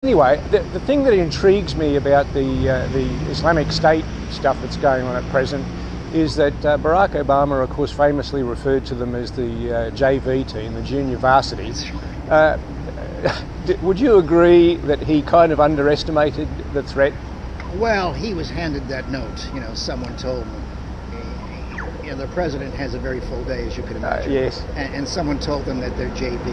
Anyway, the thing that intrigues me about the Islamic State stuff that's going on at present is that Barack Obama, of course, famously referred to them as the JV team, the junior varsity. Would you agree that he kind of underestimated the threat? Well, he was handed that note. Someone told him. The president has a very full day, as you could imagine. Yes. And someone told them that they're JV.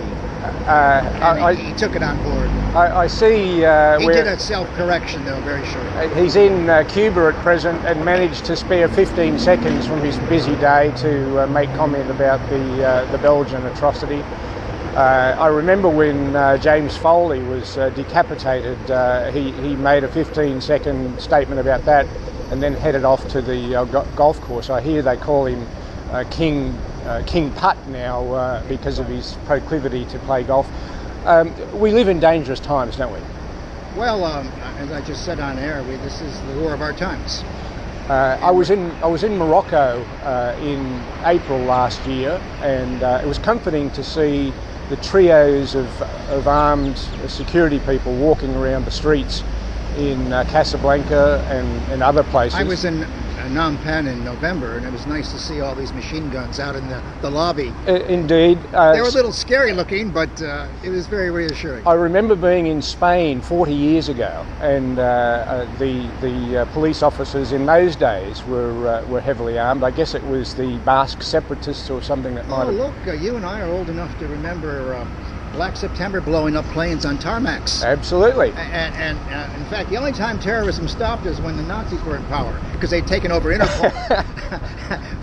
He took it on board. I see. He did a self-correction, though, very short. He's in Cuba at present and managed to spare 15 seconds from his busy day to make comment about the Belgian atrocity. I remember when James Foley was decapitated, he made a 15-second statement about that and then headed off to the golf course. I hear they call him King Putt now because of his proclivity to play golf. We live in dangerous times, don't we? Well, as I just said on air, this is the war of our times. I was in Morocco in April last year, and it was comforting to see the trios of armed security people walking around the streets in Casablanca and other places. I was in Phnom Penh in November, and it was nice to see all these machine guns out in the lobby. Indeed. They were a little scary looking, but it was very reassuring. I remember being in Spain 40 years ago, and the police officers in those days were heavily armed. I guess it was the Basque separatists or something that might have... Look, you and I are old enough to remember Black September blowing up planes on tarmacs. Absolutely. And in fact, the only time terrorism stopped is when the Nazis were in power, because they'd taken over Interpol.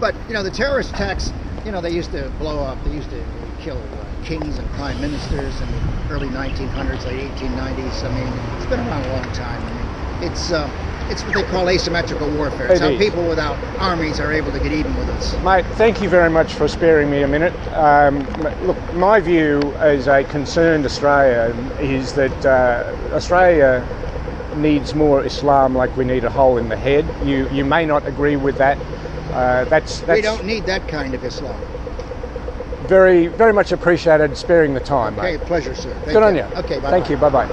But, the terrorist attacks, they used to blow up, they used to kill kings and prime ministers in the early 1900s, late 1890s. I mean, it's been around a long time. I mean, it's what they call asymmetrical warfare. It's how people without armies are able to get even with us. Mate, thank you very much for sparing me a minute. Look, my view as a concerned Australian is that Australia needs more Islam like we need a hole in the head. You may not agree with that. We don't need that kind of Islam. Very, very much appreciated sparing the time, Okay, mate. pleasure, sir. Good on you. Okay, bye-bye. Thank you, bye-bye.